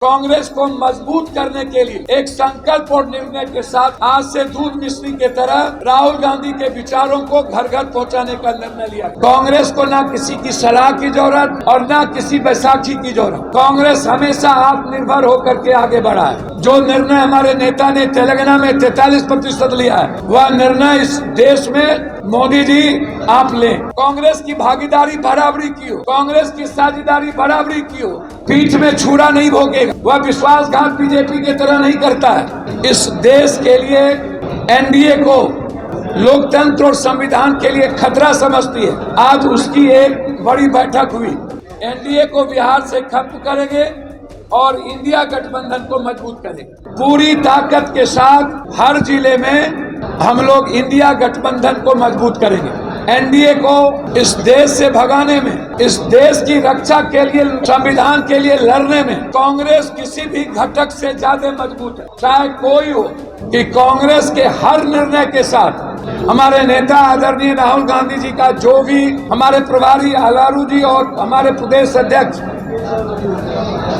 कांग्रेस को मजबूत करने के लिए एक संकल्प और निर्णय के साथ आज से दूध मिश्री के तरह राहुल गांधी के विचारों को घर घर पहुंचाने का निर्णय लिया। कांग्रेस को ना किसी की सलाह की जरूरत और ना किसी बैसाखी की जरूरत। कांग्रेस हमेशा आत्मनिर्भर होकर के आगे बढ़ा है। जो निर्णय हमारे नेता ने तेलंगाना में 43% लिया है, वह निर्णय इस देश में मोदी जी आप लें। कांग्रेस की भागीदारी बराबरी की हो, कांग्रेस की साझेदारी बराबरी की हो, पीठ में छुरा नहीं भोगेगा, वह विश्वासघात बीजेपी की तरह नहीं करता है। इस देश के लिए एनडीए को लोकतंत्र और संविधान के लिए खतरा समझती है। आज उसकी एक बड़ी बैठक हुई। एनडीए को बिहार से खत्म करेंगे और इंडिया गठबंधन को मजबूत करेंगे। पूरी ताकत के साथ हर जिले में हम लोग इंडिया गठबंधन को मजबूत करेंगे। एनडीए को इस देश से भगाने में, इस देश की रक्षा के लिए, संविधान के लिए लड़ने में कांग्रेस किसी भी घटक से ज्यादा मजबूत है, चाहे कोई हो। कि कांग्रेस के हर निर्णय के साथ हमारे नेता आदरणीय राहुल गांधी जी का जो भी, हमारे प्रभारी अलारू जी और हमारे प्रदेश अध्यक्ष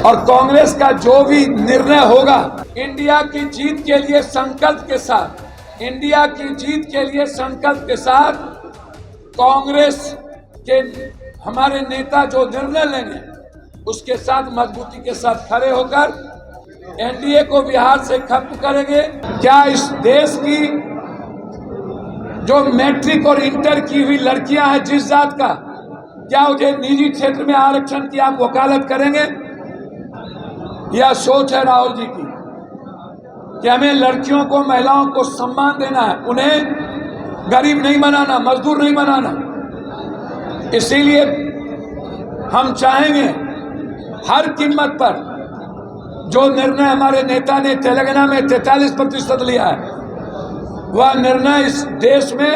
और कांग्रेस का जो भी निर्णय होगा, इंडिया की जीत के लिए संकल्प के साथ, इंडिया की जीत के लिए संकल्प के साथ कांग्रेस के हमारे नेता जो निर्णय लेंगे उसके साथ मजबूती के साथ खड़े होकर एनडीए को बिहार से खत्म करेंगे। क्या इस देश की जो मैट्रिक और इंटर की हुई लड़कियां हैं जिस जात का, क्या उन्हें निजी क्षेत्र में आरक्षण की आप वकालत करेंगे? यह सोच है राहुल जी की कि हमें लड़कियों को, महिलाओं को सम्मान देना है, उन्हें गरीब नहीं बनाना, मजदूर नहीं बनाना। इसीलिए हम चाहेंगे हर कीमत पर जो निर्णय हमारे नेता ने तेलंगाना में 43% लिया है, वह निर्णय इस देश में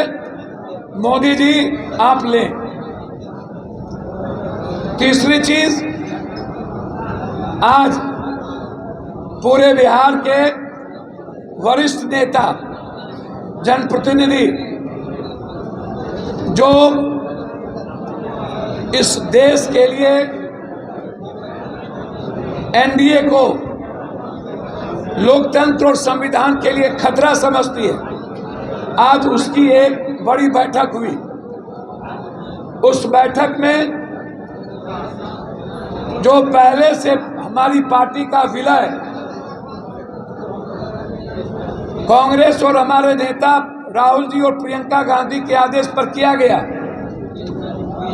मोदी जी आप लें। तीसरी चीज, आज पूरे बिहार के वरिष्ठ नेता, जनप्रतिनिधि जो इस देश के लिए एनडीए को लोकतंत्र और संविधान के लिए खतरा समझती है, आज उसकी एक बड़ी बैठक हुई। उस बैठक में जो पहले से हमारी पार्टी का विलय कांग्रेस और हमारे नेता राहुल जी और प्रियंका गांधी के आदेश पर किया गया,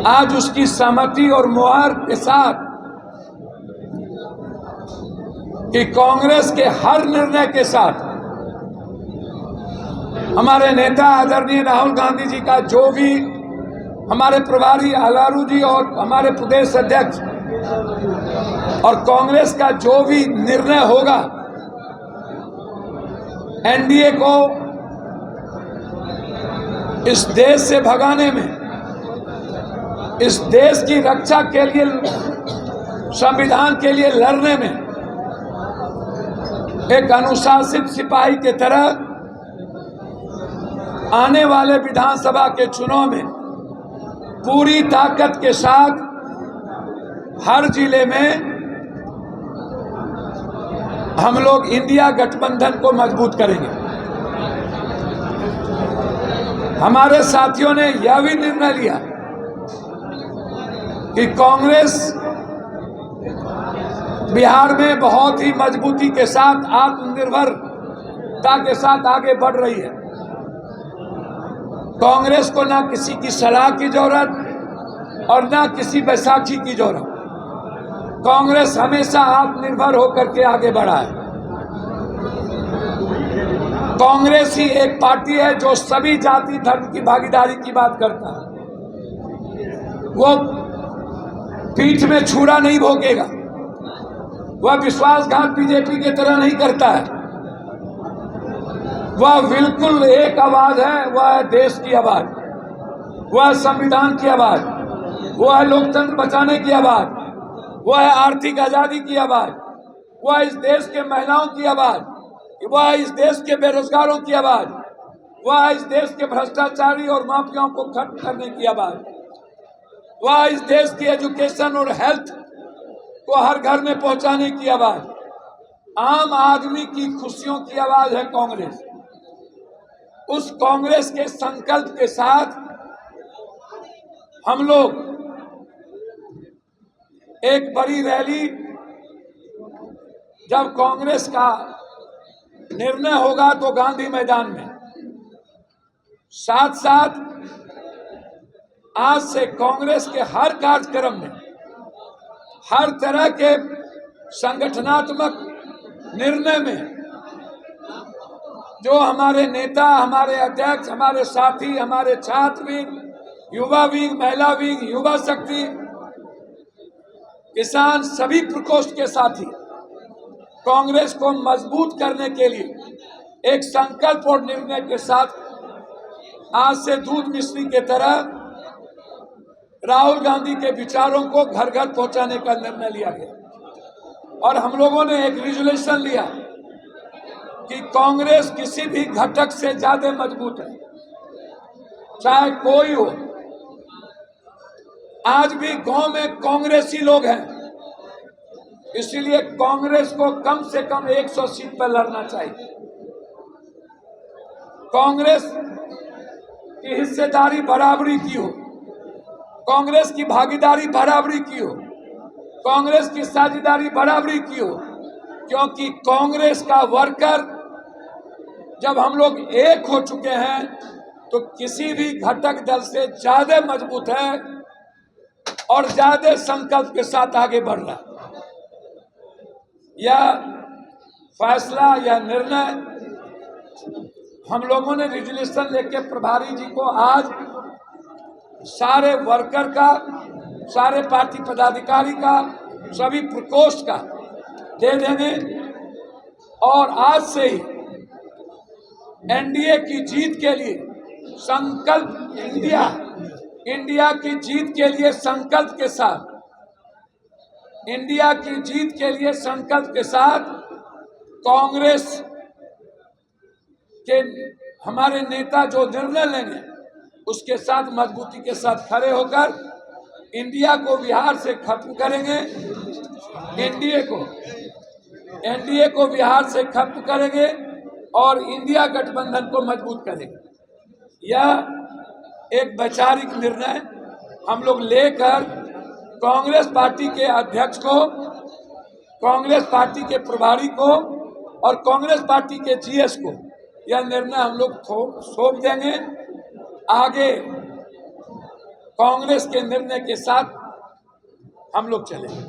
आज उसकी सहमति और मुहर के साथ कि कांग्रेस के हर निर्णय के साथ हमारे नेता आदरणीय राहुल गांधी जी का जो भी, हमारे प्रभारी अलारू जी और हमारे प्रदेश अध्यक्ष और कांग्रेस का जो भी निर्णय होगा, एनडीए को इस देश से भगाने में, इस देश की रक्षा के लिए, संविधान के लिए लड़ने में एक अनुशासित सिपाही की तरह आने वाले विधानसभा के चुनाव में पूरी ताकत के साथ हर जिले में हम लोग इंडिया गठबंधन को मजबूत करेंगे। हमारे साथियों ने यह भी निर्णय लिया कि कांग्रेस बिहार में बहुत ही मजबूती के साथ, आत्मनिर्भरता के साथ आगे बढ़ रही है। कांग्रेस को ना किसी की सलाह की जरूरत और ना किसी बैसाखी की जरूरत। कांग्रेस हमेशा आत्मनिर्भर होकर के आगे बढ़ा है। कांग्रेस ही एक पार्टी है जो सभी जाति धर्म की भागीदारी की बात करता है। वो पीठ में छुरा नहीं भोगेगा, वह विश्वासघात बीजेपी की तरह नहीं करता है। वह बिल्कुल एक आवाज है, वह है देश की आवाज, वह है संविधान की आवाज, वह है लोकतंत्र बचाने की आवाज, वह है आर्थिक आजादी की आवाज, वह है इस देश के महिलाओं की आवाज, वह है इस देश के बेरोजगारों की आवाज, वह है इस देश के भ्रष्टाचारी और माफियाओं को खत्म करने की आवाज, वह इस देश की एजुकेशन और हेल्थ को हर घर में पहुंचाने की आवाज, आम आदमी की खुशियों की आवाज है कांग्रेस। उस कांग्रेस के संकल्प के साथ हम लोग एक बड़ी रैली, जब कांग्रेस का निर्णय होगा तो गांधी मैदान में, साथ साथ आज से कांग्रेस के हर कार्यक्रम में, हर तरह के संगठनात्मक निर्णय में जो हमारे नेता, हमारे अध्यक्ष, हमारे साथी, हमारे छात्र विंग, युवा विंग, महिला विंग, युवा शक्ति, किसान, सभी प्रकोष्ठ के साथी कांग्रेस को मजबूत करने के लिए एक संकल्प और निर्णय के साथ आज से दूध मिश्री की तरह राहुल गांधी के विचारों को घर घर पहुंचाने का निर्णय लिया गया। और हम लोगों ने एक रिजोल्यूशन लिया कि कांग्रेस किसी भी घटक से ज्यादा मजबूत है, चाहे कोई हो। आज भी गांव में कांग्रेसी लोग हैं, इसीलिए कांग्रेस को कम से कम 100 सीट पर लड़ना चाहिए। कांग्रेस की हिस्सेदारी बराबरी की हो, कांग्रेस की भागीदारी बराबरी की हो, कांग्रेस की साझेदारी बराबरी की हो, क्योंकि कांग्रेस का वर्कर जब हम लोग एक हो चुके हैं तो किसी भी घटक दल से ज्यादा मजबूत है और ज्यादा संकल्प के साथ आगे बढ़ रहा है। यह फैसला, यह निर्णय हम लोगों ने रिजोल्यूशन लेके प्रभारी जी को आज सारे वर्कर का, सारे पार्टी पदाधिकारी का, सभी प्रकोष्ठ का दे देंगे। और आज से ही एनडीए की जीत के लिए संकल्प, इंडिया की जीत के लिए संकल्प के साथ, इंडिया की जीत के लिए संकल्प के साथ कांग्रेस के हमारे नेता जो निर्णय लेंगे उसके साथ मजबूती के साथ खड़े होकर इंडिया को बिहार से खत्म करेंगे, एनडीए को बिहार से खत्म करेंगे और इंडिया गठबंधन को मजबूत करेंगे। यह एक वैचारिक निर्णय हम लोग लेकर कांग्रेस पार्टी के अध्यक्ष को, कांग्रेस पार्टी के प्रभारी को और कांग्रेस पार्टी के जीएस को यह निर्णय हम लोग सौंप देंगे। आगे कांग्रेस के निर्णय के साथ हम लोग चलेंगे।